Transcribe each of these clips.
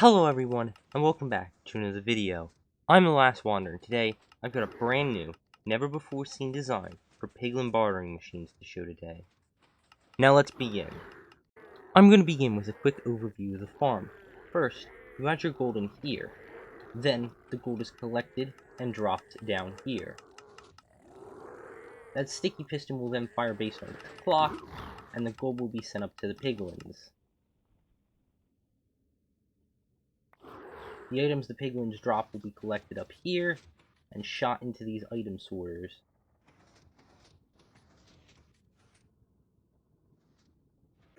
Hello everyone, and welcome back to another video. I'm the Last Wanderer, and today I've got a brand new, never before seen design for Piglin Bartering machines to show today. Now let's begin. I'm going to begin with a quick overview of the farm. First, you add your gold in here. Then, the gold is collected and dropped down here. That sticky piston will then fire based on its clock, and the gold will be sent up to the piglins. The items the piglins drop will be collected up here and shot into these item sorters.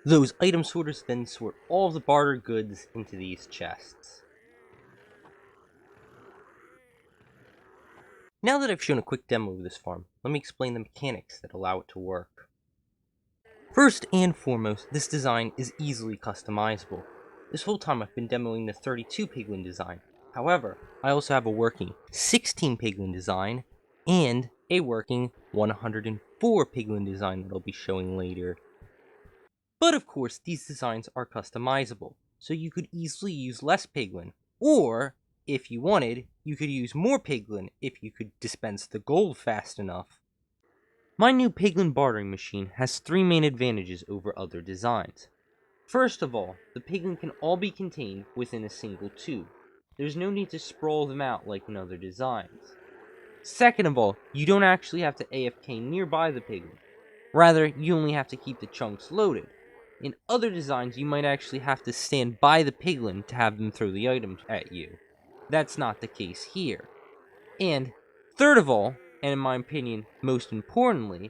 Those item sorters then sort all of the barter goods into these chests. Now that I've shown a quick demo of this farm, let me explain the mechanics that allow it to work. First and foremost, this design is easily customizable. This whole time I've been demoing the 32 Piglin design. However, I also have a working 16 Piglin design and a working 104 Piglin design that I'll be showing later. But of course, these designs are customizable, so you could easily use less Piglin, or, if you wanted, you could use more Piglin if you could dispense the gold fast enough. My new Piglin bartering machine has three main advantages over other designs. First of all, the Piglin can all be contained within a single tube. There's no need to sprawl them out like in other designs. Second of all, you don't actually have to AFK nearby the Piglin. Rather, you only have to keep the chunks loaded. In other designs, you might actually have to stand by the Piglin to have them throw the items at you. That's not the case here. And third of all, and in my opinion, most importantly,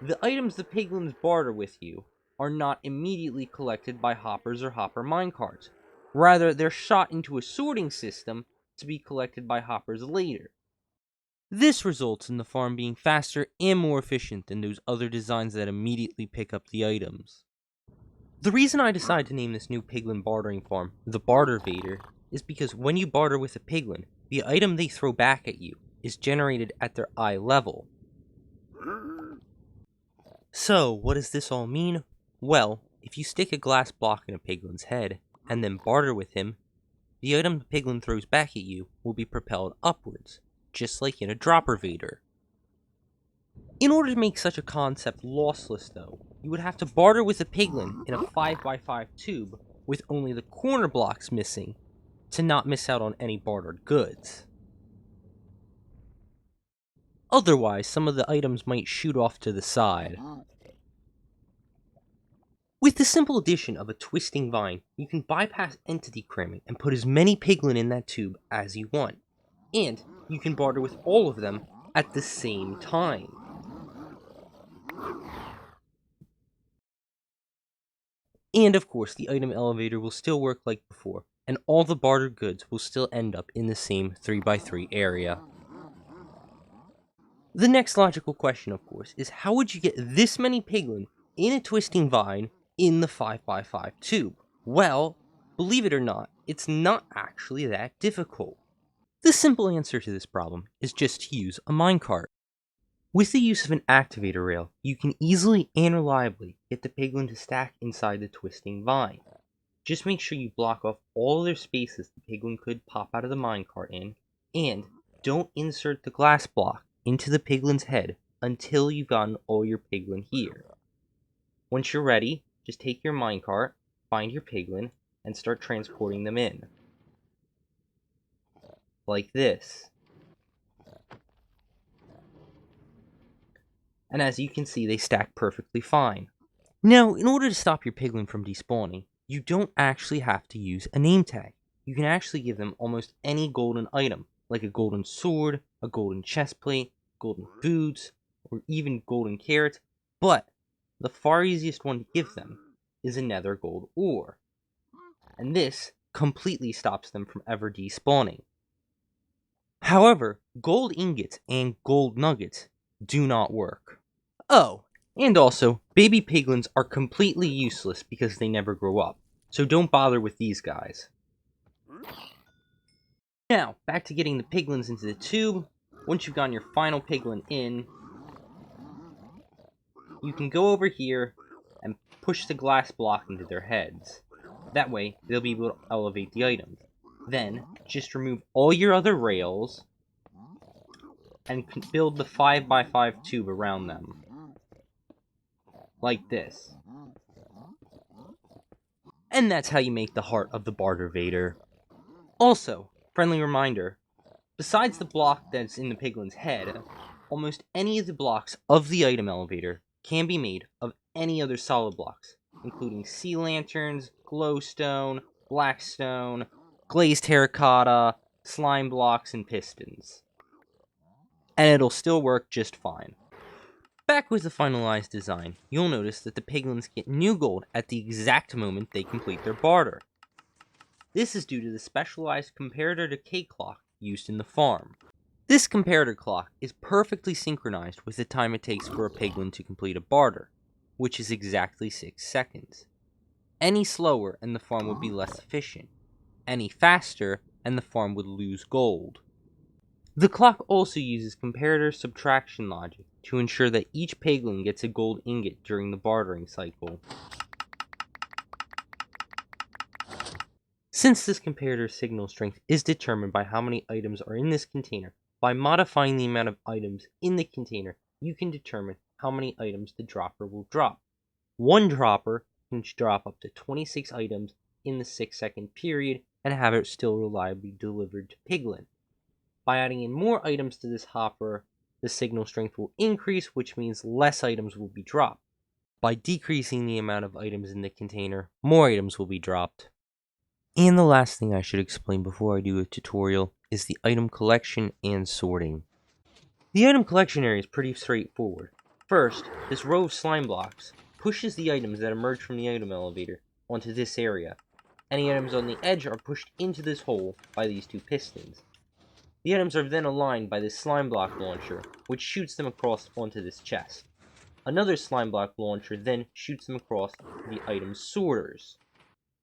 the items the Piglins barter with you are not immediately collected by hoppers or hopper minecarts. Rather, they're shot into a sorting system to be collected by hoppers later. This results in the farm being faster and more efficient than those other designs that immediately pick up the items. The reason I decided to name this new Piglin bartering farm the Bartervator is because when you barter with a Piglin, the item they throw back at you is generated at their eye level. So, what does this all mean? Well, if you stick a glass block in a Piglin's head, and then barter with him, the item the Piglin throws back at you will be propelled upwards, just like in a Droppervator. In order to make such a concept lossless though, you would have to barter with a Piglin in a 5x5 tube with only the corner blocks missing, to not miss out on any bartered goods. Otherwise, some of the items might shoot off to the side. With the simple addition of a twisting vine, you can bypass entity cramming and put as many Piglin in that tube as you want. And you can barter with all of them at the same time. And of course, the item elevator will still work like before, and all the bartered goods will still end up in the same 3x3 area. The next logical question, of course, is how would you get this many Piglin in a twisting vine in the 5x5 tube? Well, believe it or not, it's not actually that difficult. The simple answer to this problem is just to use a minecart. With the use of an activator rail, you can easily and reliably get the Piglin to stack inside the twisting vine. Just make sure you block off all their spaces the Piglin could pop out of the minecart in, and don't insert the glass block into the Piglin's head until you've gotten all your Piglin here. Once you're ready, just take your minecart, find your Piglin, and start transporting them in. Like this. And as you can see, they stack perfectly fine. Now, in order to stop your Piglin from despawning, you don't actually have to use a name tag. You can actually give them almost any golden item, like a golden sword, a golden chestplate, golden boots, or even golden carrots, but the far easiest one to give them is a nether gold ore. And this completely stops them from ever despawning. However, gold ingots and gold nuggets do not work. Oh, and also, baby Piglins are completely useless because they never grow up, so don't bother with these guys. Now, back to getting the Piglins into the tube. Once you've gotten your final Piglin in, you can go over here and push the glass block into their heads. That way, they'll be able to elevate the items. Then, just remove all your other rails and build the 5x5 tube around them. Like this. And that's how you make the heart of the Bartervator. Also, friendly reminder, besides the block that's in the Piglin's head, almost any of the blocks of the item elevator can be made of any other solid blocks, including sea lanterns, glowstone, blackstone, glazed terracotta, slime blocks, and pistons. And it'll still work just fine. Back with the finalized design, you'll notice that the piglins get new gold at the exact moment they complete their barter. This is due to the specialized comparator decay clock used in the farm. This comparator clock is perfectly synchronized with the time it takes for a piglin to complete a barter, which is exactly 6 seconds. Any slower and the farm would be less efficient. Any faster and the farm would lose gold. The clock also uses comparator subtraction logic to ensure that each piglin gets a gold ingot during the bartering cycle. Since this comparator signal strength is determined by how many items are in this container, by modifying the amount of items in the container, you can determine how many items the dropper will drop. One dropper can drop up to 26 items in the 6-second period and have it still reliably delivered to Piglin. By adding in more items to this hopper, the signal strength will increase, which means less items will be dropped. By decreasing the amount of items in the container, more items will be dropped. And the last thing I should explain before I do a tutorial is the item collection and sorting. The item collection area is pretty straightforward. First, this row of slime blocks pushes the items that emerge from the item elevator onto this area. Any items on the edge are pushed into this hole by these two pistons. The items are then aligned by this slime block launcher, which shoots them across onto this chest. Another slime block launcher then shoots them across the item sorters.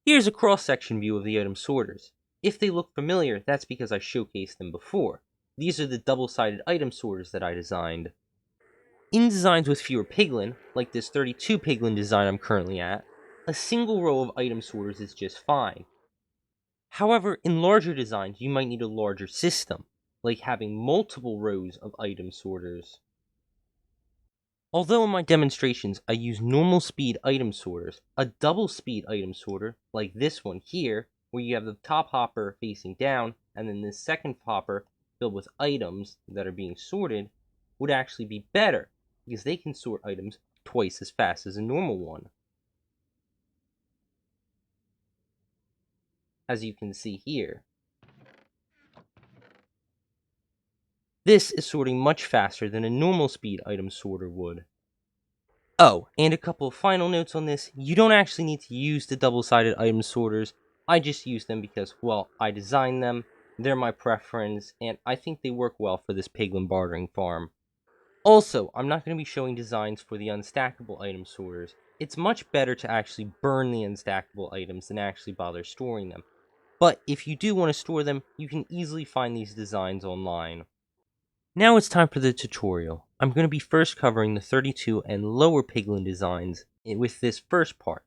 Here's a cross-section view of the item sorters. If they look familiar, that's because I showcased them before. These are the double-sided item sorters that I designed. In designs with fewer piglin, like this 32 piglin design I'm currently at, a single row of item sorters is just fine. However, in larger designs, you might need a larger system, like having multiple rows of item sorters. Although in my demonstrations I use normal speed item sorters, a double speed item sorter, like this one here, where you have the top hopper facing down, and then this second hopper filled with items that are being sorted, would actually be better, because they can sort items twice as fast as a normal one. As you can see here. This is sorting much faster than a normal speed item sorter would. Oh, and a couple of final notes on this. You don't actually need to use the double-sided item sorters. I just use them because, well, I designed them, they're my preference, and I think they work well for this Piglin bartering farm. Also, I'm not going to be showing designs for the unstackable item sorters. It's much better to actually burn the unstackable items than actually bother storing them. But if you do want to store them, you can easily find these designs online. Now it's time for the tutorial. I'm going to be first covering the 32 and lower Piglin designs with this first part,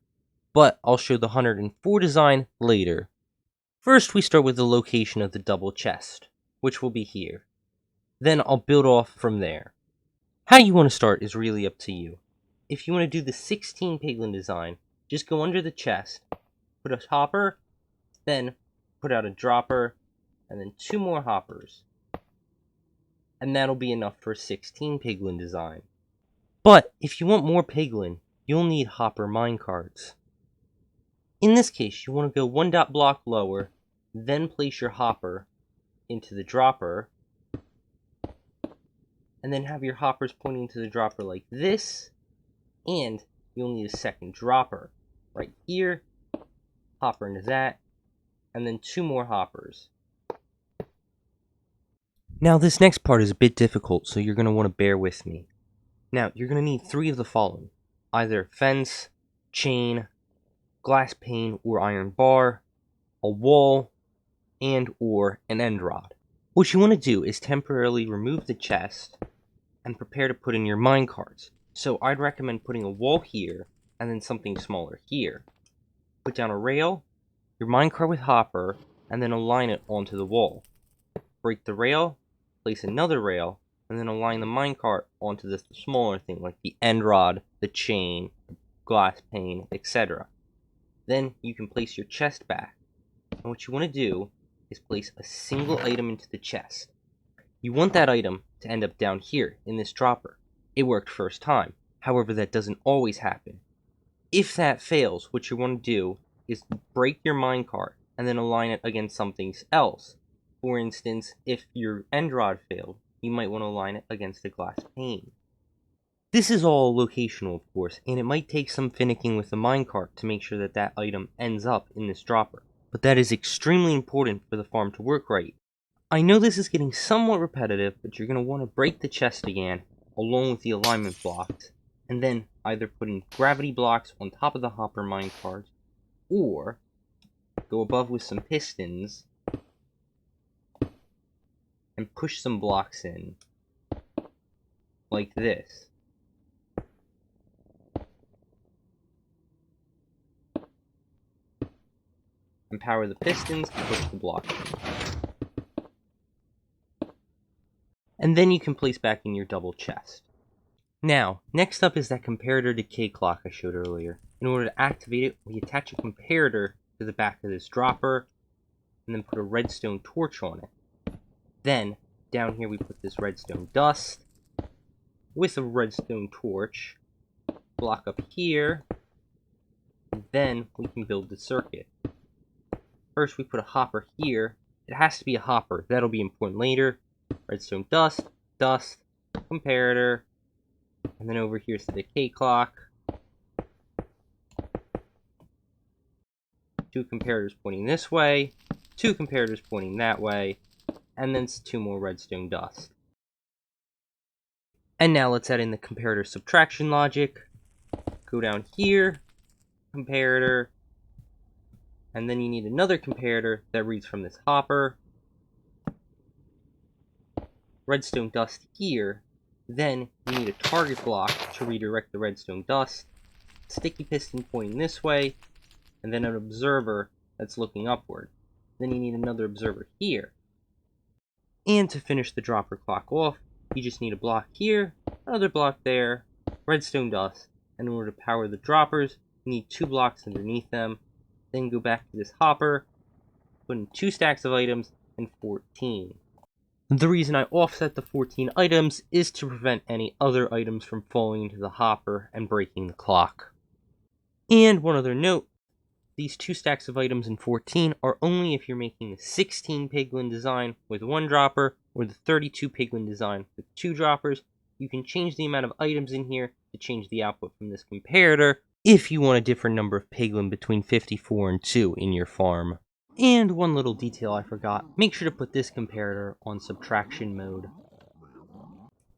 but I'll show the 104 design later. First we start with the location of the double chest, which will be here. Then I'll build off from there. How you want to start is really up to you. If you want to do the 16 Piglin design, just go under the chest, put a hopper, then put out a dropper, and then 2 more hoppers. And that'll be enough for a 16 Piglin design. But if you want more Piglin, you'll need hopper minecarts. In this case, you want to go 1 block lower, then place your hopper into the dropper, and then have your hoppers pointing to the dropper like this, and you'll need a second dropper. Right here, hopper into that, and then 2 more hoppers. Now this next part is a bit difficult, so you're going to want to bear with me. Now, you're going to need 3 of the following. Either fence, chain, glass pane or iron bar, a wall, and or an end rod. What you want to do is temporarily remove the chest and prepare to put in your minecarts. So I'd recommend putting a wall here and then something smaller here. Put down a rail your minecart with hopper, and then align it onto the wall. Break the rail, place another rail, and then align the minecart onto this smaller thing like the end rod, the chain, glass pane, etc. Then you can place your chest back. And what you want to do is place a single item into the chest. You want that item to end up down here in this dropper. It worked first time, however that doesn't always happen. If that fails, what you want to do is break your minecart and then align it against something else. For instance, if your end rod failed, you might want to align it against a glass pane. This is all locational, of course, and it might take some finicking with the minecart to make sure that that item ends up in this dropper. But that is extremely important for the farm to work right. I know this is getting somewhat repetitive, but you're going to want to break the chest again, along with the alignment blocks, and then either put in gravity blocks on top of the hopper minecart, or go above with some pistons and push some blocks in, like this. And power the pistons to push the blocks in. And then you can place back in your double chest. Now, next up is that comparator decay clock I showed earlier. In order to activate it, we attach a comparator to the back of this dropper, and then put a redstone torch on it. Then, down here we put this redstone dust, with a redstone torch, block up here, and then we can build the circuit. First we put a hopper here. It has to be a hopper, that'll be important later. Redstone dust, comparator, and then over here's the decay clock. 2 comparators pointing this way, 2 comparators pointing that way, and then 2 more redstone dust. And now let's add in the comparator subtraction logic. Go down here, comparator, and then you need another comparator that reads from this hopper. Redstone dust here. Then you need a target block to redirect the redstone dust. Sticky piston pointing this way, and then an observer that's looking upward. Then you need another observer here. And to finish the dropper clock off, you just need a block here, another block there, redstone dust, and in order to power the droppers, you need 2 blocks underneath them. Then go back to this hopper, put in 2 stacks of items, and 14. The reason I offset the 14 items is to prevent any other items from falling into the hopper and breaking the clock. And one other note, these 2 stacks of items and 14 are only if you're making the 16 Piglin design with 1 dropper, or the 32 Piglin design with 2 droppers. You can change the amount of items in here to change the output from this comparator, if you want a different number of Piglin between 54 and 2 in your farm. And one little detail I forgot, make sure to put this comparator on subtraction mode.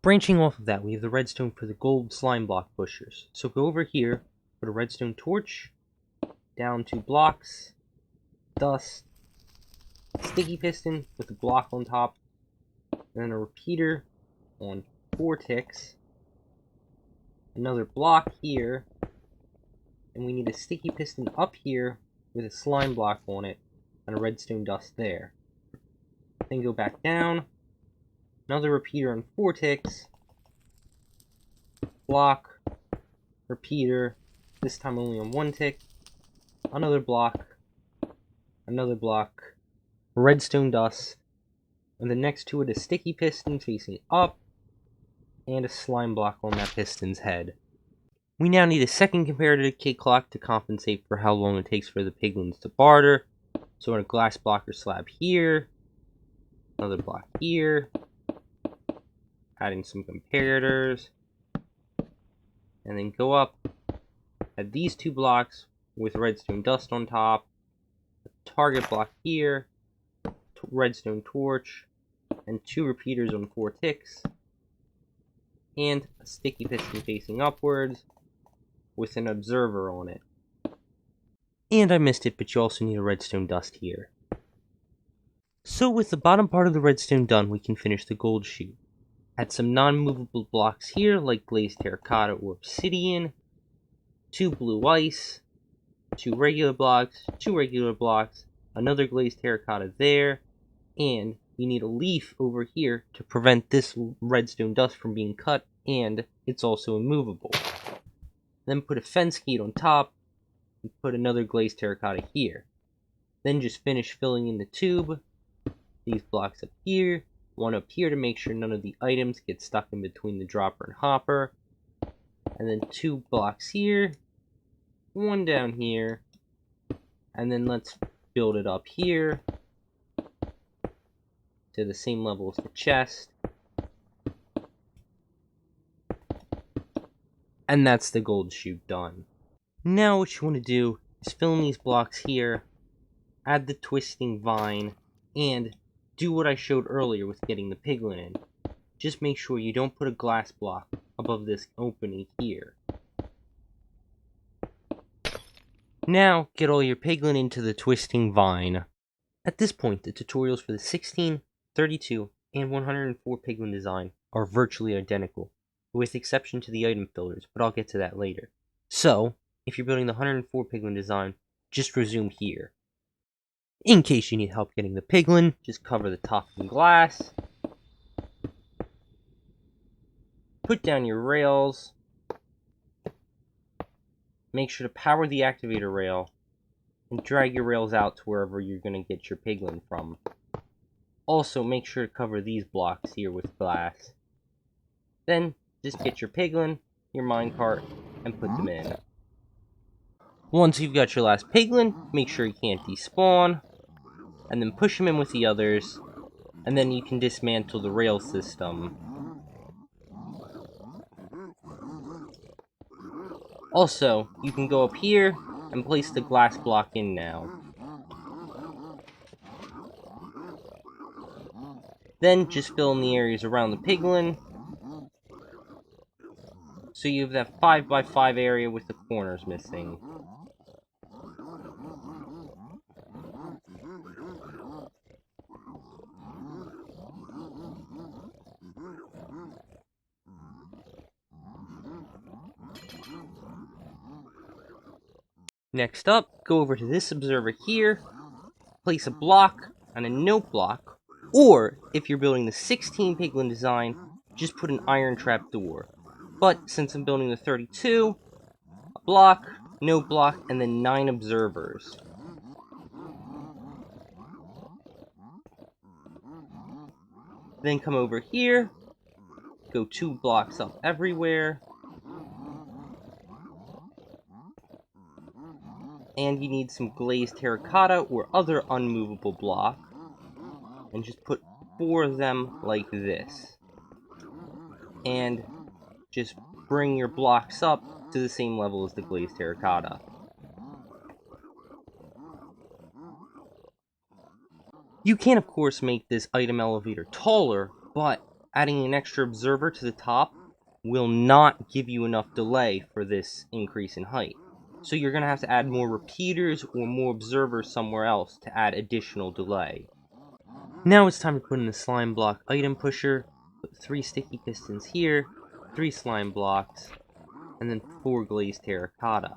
Branching off of that, we have the redstone for the gold slime block pushers. So go over here, put a redstone torch, down 2 blocks, dust, sticky piston with a block on top, and then a repeater on 4 ticks, another block here, and we need a sticky piston up here with a slime block on it, and a redstone dust there. Then go back down, another repeater on 4 ticks, block, repeater, this time only on 1 tick, another block, redstone dust, and the next to it a sticky piston facing up, and a slime block on that piston's head. We now need a second comparator decay clock to compensate for how long it takes for the piglins to barter. So on a glass blocker slab here, another block here, adding some comparators, and then go up, add these 2 blocks with redstone dust on top, a target block here, redstone torch, and 2 repeaters on 4 ticks, and a sticky piston facing upwards with an observer on it. And I missed it, but you also need a redstone dust here. So with the bottom part of the redstone done, we can finish the gold chute. Add some non-movable blocks here, like glazed terracotta or obsidian, 2 blue ice, 2 regular blocks, 2 regular blocks, another glazed terracotta there, and you need a leaf over here to prevent this redstone dust from being cut, and it's also immovable. Then put a fence gate on top, and put another glazed terracotta here. Then just finish filling in the tube, these blocks up here, one up here to make sure none of the items get stuck in between the dropper and hopper, and then 2 blocks here, 1 down here, and then let's build it up here to the same level as the chest. And that's the gold chute done. Now what you want to do is fill in these blocks here, add the twisting vine, and do what I showed earlier with getting the piglin in. Just make sure you don't put a glass block above this opening here. Now get all your piglin into the twisting vine. At this point, the tutorials for the 16, 32, and 104 Piglin design are virtually identical, with exception to the item fillers, but I'll get to that later. So, if you're building the 104 Piglin design, just resume here. In case you need help getting the piglin, just cover the top in glass. Put down your rails. Make sure to power the activator rail, and drag your rails out to wherever you're going to get your piglin from. Also, make sure to cover these blocks here with glass. Then, just get your piglin, your minecart, and put them in. Once you've got your last piglin, make sure you can't despawn, and then push them in with the others, and then you can dismantle the rail system. Also, you can go up here and place the glass block in now. Then just fill in the areas around the piglin, so you have that 5x5 area with the corners missing. Next up, go over to this observer here, place a block on a note block, or if you're building the 16 Piglin design, just put an iron trap door. But since I'm building the 32, a block, note block, and then 9 observers. Then come over here, go 2 blocks up everywhere, and you need some glazed terracotta or other unmovable block, and just put 4 of them like this. And just bring your blocks up to the same level as the glazed terracotta. You can of course make this item elevator taller, but adding an extra observer to the top will not give you enough delay for this increase in height. So you're going to have to add more repeaters or more observers somewhere else to add additional delay. Now it's time to put in the slime block item pusher. Put 3 sticky pistons here, 3 slime blocks, and then 4 glazed terracotta.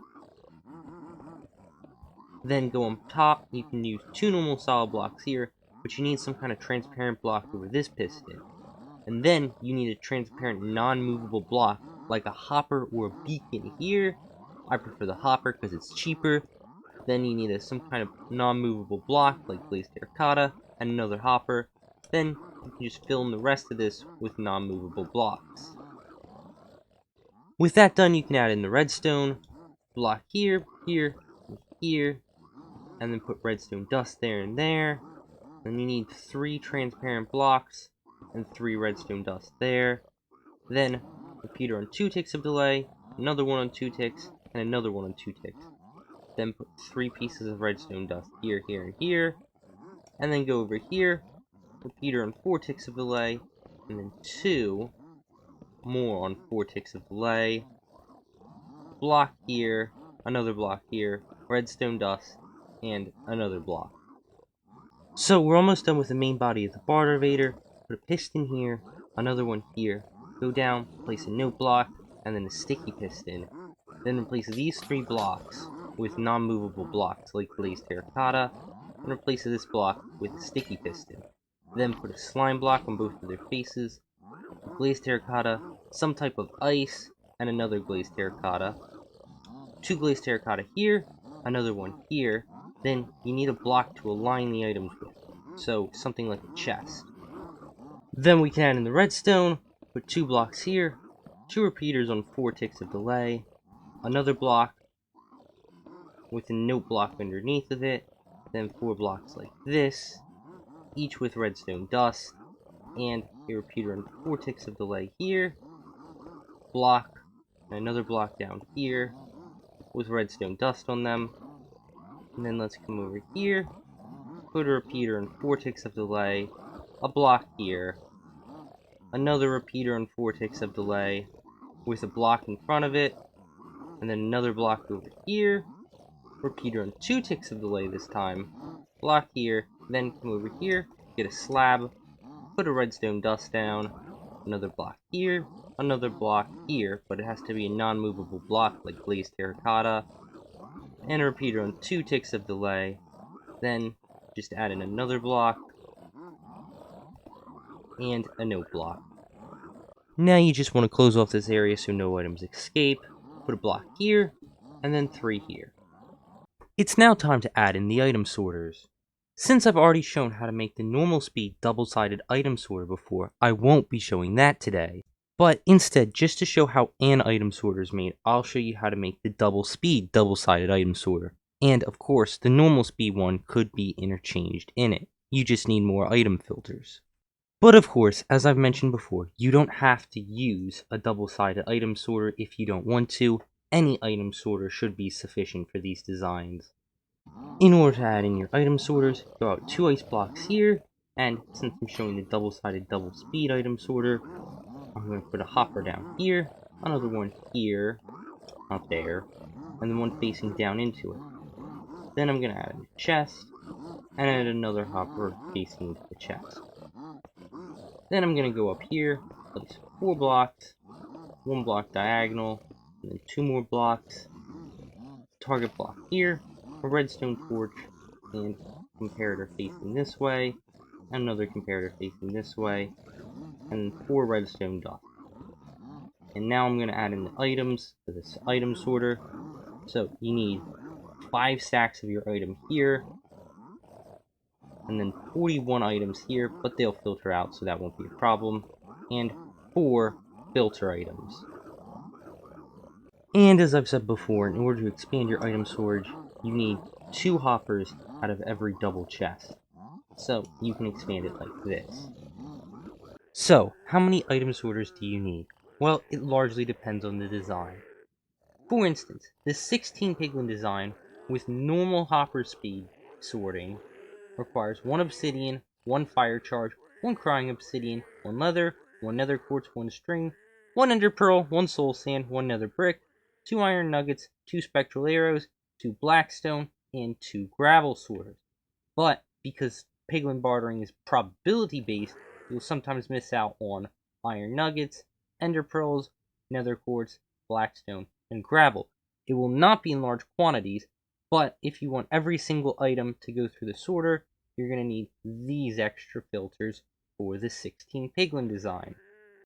Then go on top, you can use 2 normal solid blocks here, but you need some kind of transparent block over this piston. And then you need a transparent non-movable block, like a hopper or a beacon here. I prefer the hopper because it's cheaper. Then you need some kind of non-movable block, like glazed terracotta, and another hopper. Then you can just fill in the rest of this with non-movable blocks. With that done, you can add in the redstone block here, here, and here, and then put redstone dust there and there. Then you need 3 transparent blocks and 3 redstone dust there. Then repeater on 2 ticks of delay, another one on 2 ticks, and another one on 2 ticks. Then put 3 pieces of redstone dust here, here, and here. And then go over here, repeater on 4 ticks of delay, and then 2 more on 4 ticks of delay. Block here, another block here, redstone dust, and another block. So we're almost done with the main body of the Bartervator. Put a piston here, another one here, go down, place a note block, and then a sticky piston. Then replace these 3 blocks with non-movable blocks like glazed terracotta, and replace this block with a sticky piston. Then put a slime block on both of their faces, a glazed terracotta, some type of ice, and another glazed terracotta. 2 glazed terracotta here, another one here. Then you need a block to align the items with, so something like a chest. Then we can add in the redstone, put 2 blocks here, 2 repeaters on 4 ticks of delay, another block with a note block underneath of it, then 4 blocks like this, each with redstone dust, and a repeater on 4 ticks of delay here, block, and another block down here with redstone dust on them. And then let's come over here, put a repeater and 4 ticks of delay, a block here, another repeater and 4 ticks of delay with a block in front of it, and then another block over here, repeater and 2 ticks of delay this time, block here, then come over here, get a slab, put a redstone dust down, another block here, another block here, but it has to be a non-movable block like glazed terracotta, and a repeater on 2 ticks of delay, then just add in another block, and a note block. Now you just want to close off this area so no items escape, put a block here, and then 3 here. It's now time to add in the item sorters. Since I've already shown how to make the normal speed double-sided item sorter before, I won't be showing that today. But instead, just to show how an item sorter is made, I'll show you how to make the double speed double-sided item sorter. And of course, the normal speed one could be interchanged in it. You just need more item filters. But of course, as I've mentioned before, you don't have to use a double-sided item sorter if you don't want to. Any item sorter should be sufficient for these designs. In order to add in your item sorters, throw out 2 ice blocks here, and since I'm showing the double-sided double-speed item sorter, I'm going to put a hopper down here, another one here, not there, and then one facing down into it. Then I'm going to add a chest, and add another hopper facing into the chest. Then I'm going to go up here, place 4 blocks, 1 block diagonal, and then 2 more blocks, target block here, a redstone torch, and comparator facing this way, another comparator facing this way, and 4 redstone dots. And now I'm going to add in the items to this item sorter. So you need 5 stacks of your item here, and then 41 items here, but they'll filter out so that won't be a problem, and 4 filter items. And as I've said before, in order to expand your item storage, you need 2 hoppers out of every double chest. So you can expand it like this. So, how many item sorters do you need? Well, it largely depends on the design. For instance, the 16 Piglin design with normal hopper speed sorting requires 1 obsidian, 1 fire charge, 1 crying obsidian, 1 leather, 1 nether quartz, 1 string, 1 ender pearl, 1 soul sand, 1 nether brick, 2 iron nuggets, 2 spectral arrows, 2 blackstone, and 2 gravel sorters. But because Piglin Bartering is probability based, you'll sometimes miss out on iron nuggets, ender pearls, nether quartz, blackstone, and gravel. It will not be in large quantities, but if you want every single item to go through the sorter, you're going to need these extra filters for the 16 Piglin design.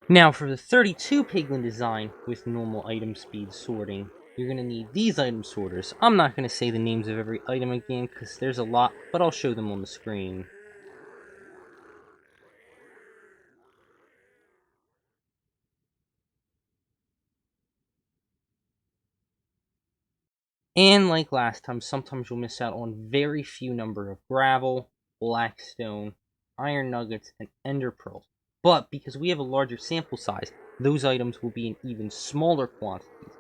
Now for the 32 Piglin design with normal item speed sorting, you're going to need these item sorters. I'm not going to say the names of every item again because there's a lot, but I'll show them on the screen. And like last time, sometimes you'll miss out on very few number of gravel, blackstone, iron nuggets, and ender pearls. But because we have a larger sample size, those items will be in even smaller quantities.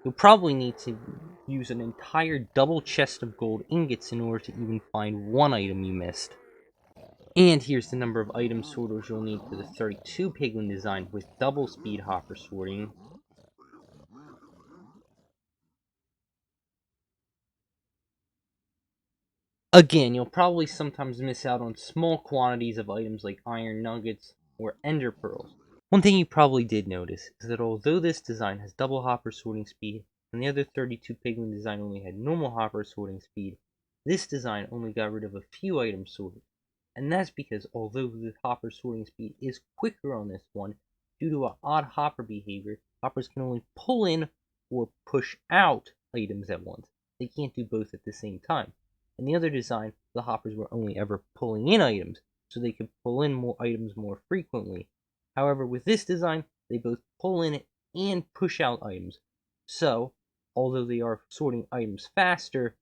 You'll probably need to use an entire double chest of gold ingots in order to even find one item you missed. And here's the number of item sorters you'll need for the 32 Piglin design with double speed hopper sorting. Again, you'll probably sometimes miss out on small quantities of items like iron nuggets or ender pearls. One thing you probably did notice is that although this design has double hopper sorting speed, and the other 32 Piglin design only had normal hopper sorting speed, this design only got rid of a few items sorted. And that's because although the hopper sorting speed is quicker on this one, due to an odd hopper behavior, hoppers can only pull in or push out items at once. They can't do both at the same time. In the other design, the hoppers were only ever pulling in items, so they could pull in more items more frequently. However, with this design, they both pull in and push out items. So, although they are sorting items faster,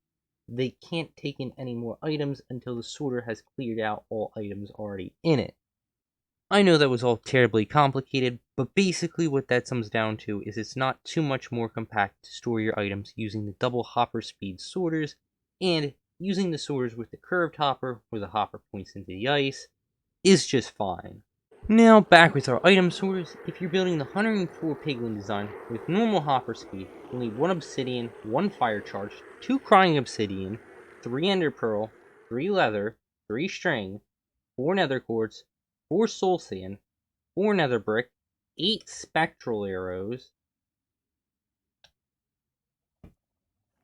they can't take in any more items until the sorter has cleared out all items already in it. I know that was all terribly complicated, but basically what that sums down to is it's not too much more compact to store your items using the double hopper speed sorters, and using the sorters with the curved hopper where the hopper points into the ice is just fine. Now back with our item sorters. If you're building the 104 Piglin design with normal hopper speed, you'll need 1 obsidian, 1 fire charge, 2 crying obsidian, 3 ender pearl, 3 leather, 3 string, 4 nether quartz, 4 soul sand, 4 nether brick, 8 spectral arrows,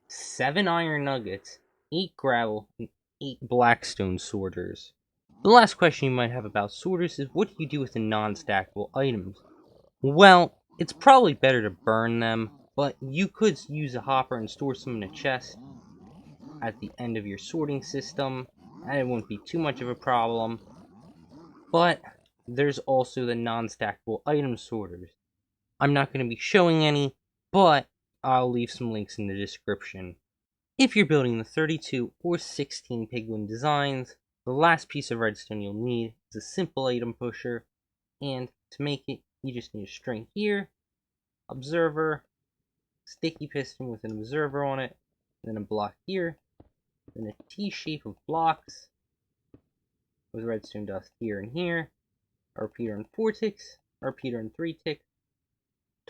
7 iron nuggets, 8 gravel, and 8 blackstone sorters. The last question you might have about sorters is what do you do with the non-stackable items? Well, it's probably better to burn them, but you could use a hopper and store some in a chest at the end of your sorting system, and it wouldn't be too much of a problem. But there's also the non-stackable item sorters. I'm not going to be showing any, but I'll leave some links in the description. If you're building the 32 or 16 Piglin designs, the last piece of redstone you'll need is a simple item pusher, and to make it, you just need a string here, observer, sticky piston with an observer on it, then a block here, then a T shape of blocks with redstone dust here and here, a repeater on 4 ticks, a repeater on 3 ticks,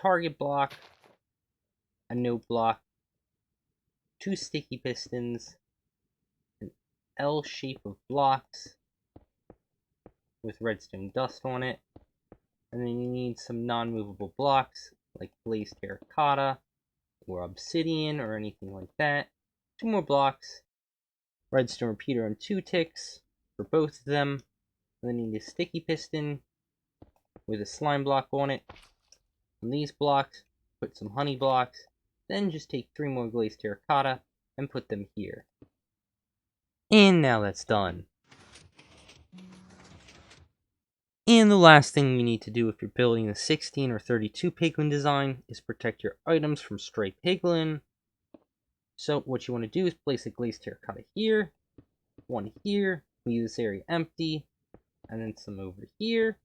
target block, a note block, 2 sticky pistons, an L shape of blocks with redstone dust on it, and then you need some non-movable blocks like glazed terracotta or obsidian or anything like that. 2 more blocks, redstone repeater on 2 ticks for both of them, and then you need a sticky piston with a slime block on it. On these blocks, put some honey blocks, then just take 3 more glazed terracotta and put them here. And now that's done. And the last thing you need to do if you're building the 16 or 32 Piglin design is protect your items from stray Piglin. So what you want to do is place a glazed terracotta here, 1 here, leave this area empty, and then some over here.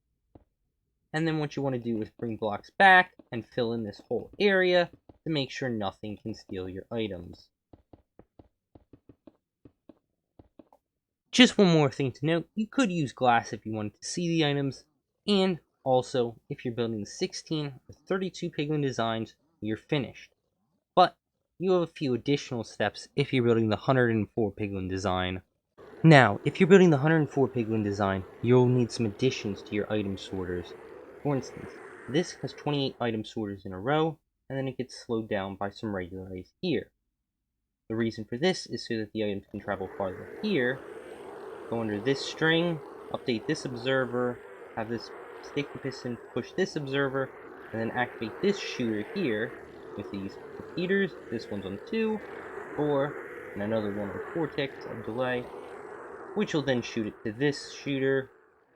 And then what you want to do is bring blocks back and fill in this whole area to make sure nothing can steal your items. Just one more thing to note, you could use glass if you wanted to see the items, and also if you're building the 16 or 32 Piglin designs, you're finished. But you have a few additional steps if you're building the 104 Piglin design. Now, if you're building the 104 Piglin design, you'll need some additions to your item sorters. For instance, this has 28 item sorters in a row, and then it gets slowed down by some regular ice here. The reason for this is so that the items can travel farther here, go under this string, update this observer, have this sticky piston push this observer, and then activate this shooter here with these repeaters. This one's on 2, 4, and another one on 4 ticks of delay, which will then shoot it to this shooter,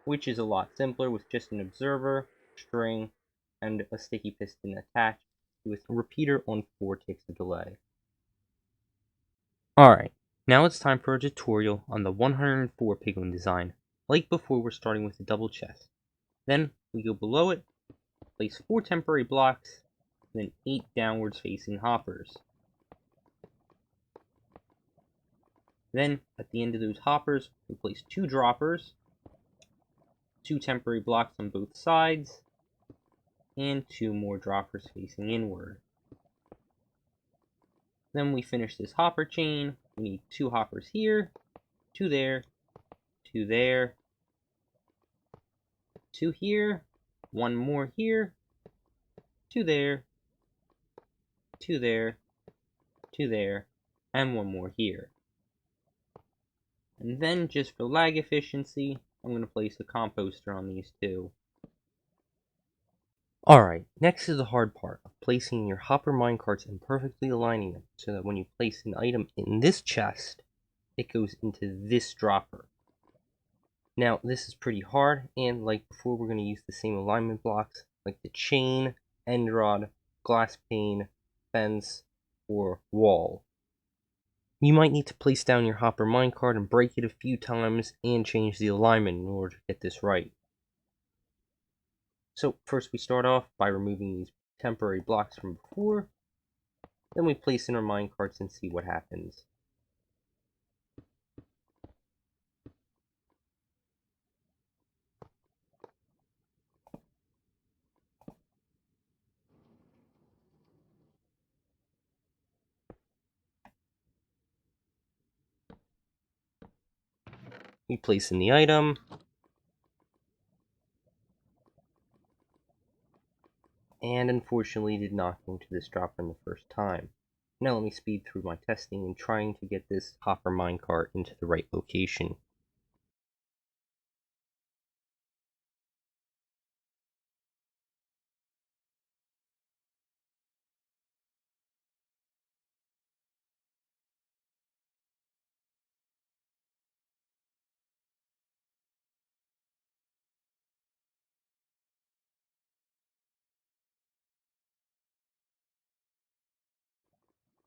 which is a lot simpler with just an observer, string, and a sticky piston attached with a repeater on 4 ticks of delay. Alright, now it's time for a tutorial on the 104 Piglin design. Like before, we're starting with the double chest. Then we go below it, place 4 temporary blocks, then 8 downwards facing hoppers. Then, at the end of those hoppers, we place 2 droppers, 2 temporary blocks on both sides, and 2 more droppers facing inward. Then we finish this hopper chain. We need 2 hoppers here, 2 there, 2 there, 2 here, 1 more here, 2 there, 2 there, 2 there, and 1 more here. And then, just for lag efficiency, I'm going to place a composter on these 2. Alright, next is the hard part of placing your hopper minecarts and perfectly aligning them so that when you place an item in this chest, it goes into this dropper. Now, this is pretty hard, and like before, we're going to use the same alignment blocks like the chain, end rod, glass pane, fence, or wall. You might need to place down your hopper minecart and break it a few times and change the alignment in order to get this right. So first we start off by removing these temporary blocks from before, then we place in our minecarts and see what happens. We place in the item, and unfortunately did not go into this dropper in the first time. Now let me speed through my testing and trying to get this hopper minecart into the right location.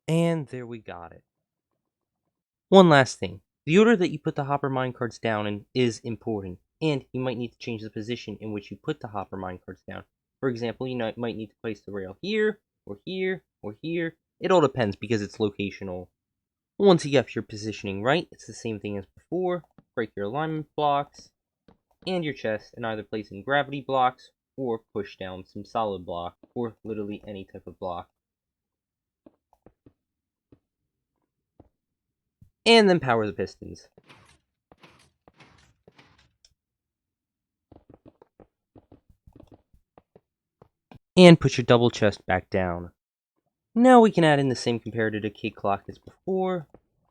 And there we got it. One last thing. The order that you put the hopper minecarts down in is important, and you might need to change the position in which you put the hopper minecarts down. For example, you might need to place the rail here, or here, or here. It all depends because it's locational. Once you get your positioning right, it's the same thing as before. Break your alignment blocks and your chest and either place in gravity blocks or push down some solid block or literally any type of block. And then power the pistons. And put your double chest back down. Now we can add in the same comparator to K clock as before.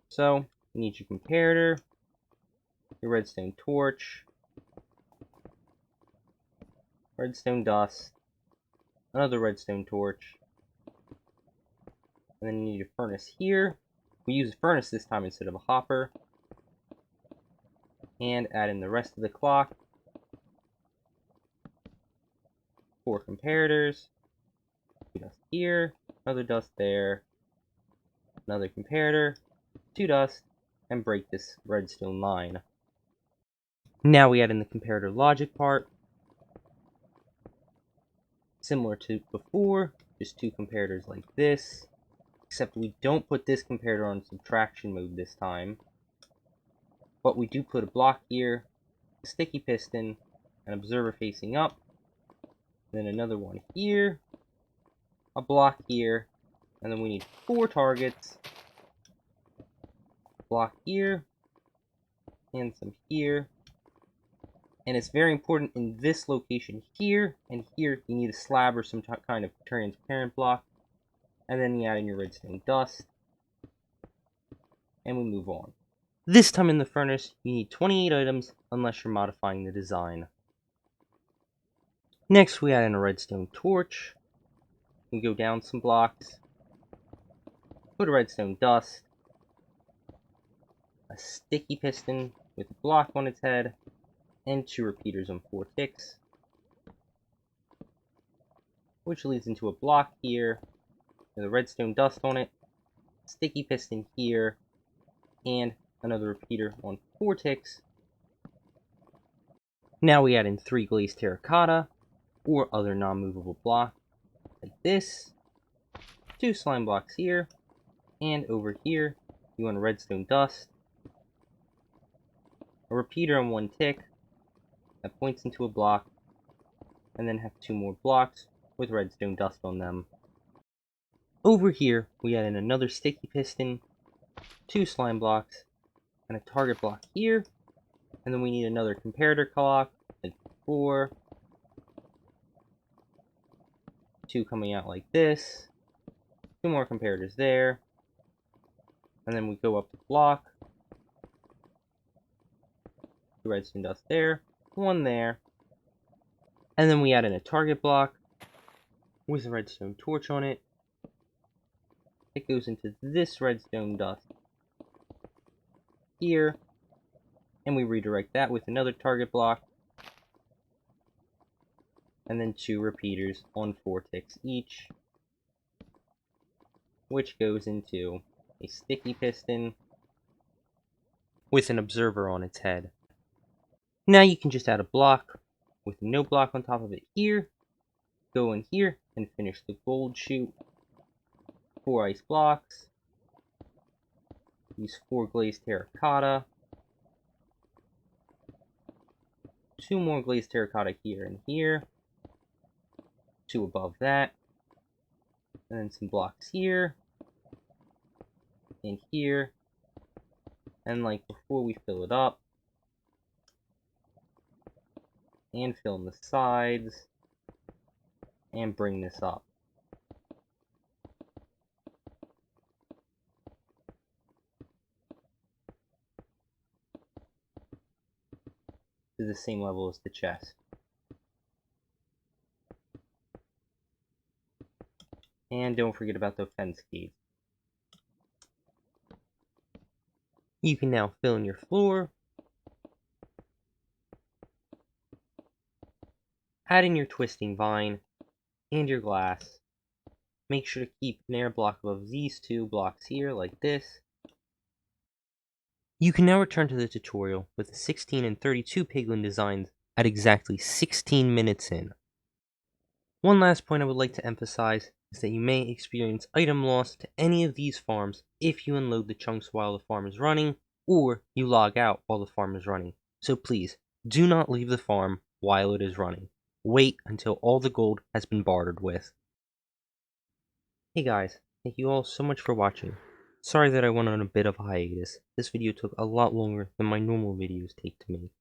So, you need your comparator, your redstone torch, redstone dust, another redstone torch, and then you need a furnace here. We use a furnace this time instead of a hopper. And add in the rest of the clock. 4 comparators. 2 dust here, another dust there, another comparator, 2 dust, and break this redstone line. Now we add in the comparator logic part. Similar to before, just 2 comparators like this, except we don't put this comparator on subtraction mode this time. But we do put a block here, a sticky piston, an observer facing up, then another one here, a block here, and then we need 4 targets, block here, and some here. And it's very important in this location here and here, you need a slab or some kind of transparent block. And then you add in your redstone dust. And we move on. This time in the furnace, you need 28 items unless you're modifying the design. Next, we add in a redstone torch. We go down some blocks. Put a redstone dust. A sticky piston with a block on its head. And 2 repeaters on 4 ticks. Which leads into a block here with a redstone dust on it. Sticky piston here. And another repeater on 4 ticks. Now we add in 3 glazed terracotta or other non-movable block like this, 2 slime blocks here, and over here you want a redstone dust, a repeater on 1 tick that points into a block, and then have 2 more blocks with redstone dust on them. Over here we add in another sticky piston, 2 slime blocks, and a target block here, and then we need another comparator clock like before, 2 coming out like this, 2 more comparators there, And then we go up the block. 2 redstone dust there, 1 there. And then we add in a target block with a redstone torch on it. It goes into this redstone dust here. And we redirect that with another target block. And then 2 repeaters on 4 ticks each, which goes into a sticky piston with an observer on its head. Now you can just add a block with no block on top of it here, go in here and finish the gold chute. 4 ice blocks, use 4 glazed terracotta, 2 more glazed terracotta here and here, 2 above that, and then some blocks here, and here, and like before we fill it up, and fill in the sides, and bring this up. To the same level as the chest. And don't forget about the fence gate. You can now fill in your floor, add in your twisting vine, and your glass. Make sure to keep an air block above these 2 blocks here, like this. You can now return to the tutorial with the 16 and 32 Piglin designs at exactly 16 minutes in. One last point I would like to emphasize is that you may experience item loss to any of these farms if you unload the chunks while the farm is running, or you log out while the farm is running. So please, do not leave the farm while it is running. Wait until all the gold has been bartered with. Hey guys, thank you all so much for watching. Sorry that I went on a bit of a hiatus. This video took a lot longer than my normal videos take to make.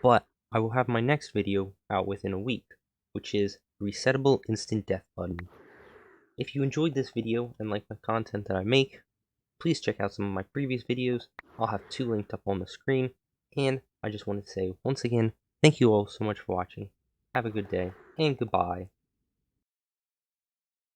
But I will have my next video out within a week, which is Resettable Instant Death Button. If you enjoyed this video and like the content that I make, please check out some of my previous videos. I'll have 2 linked up on the screen. And I just wanted to say once again, thank you all so much for watching. Have a good day, and goodbye.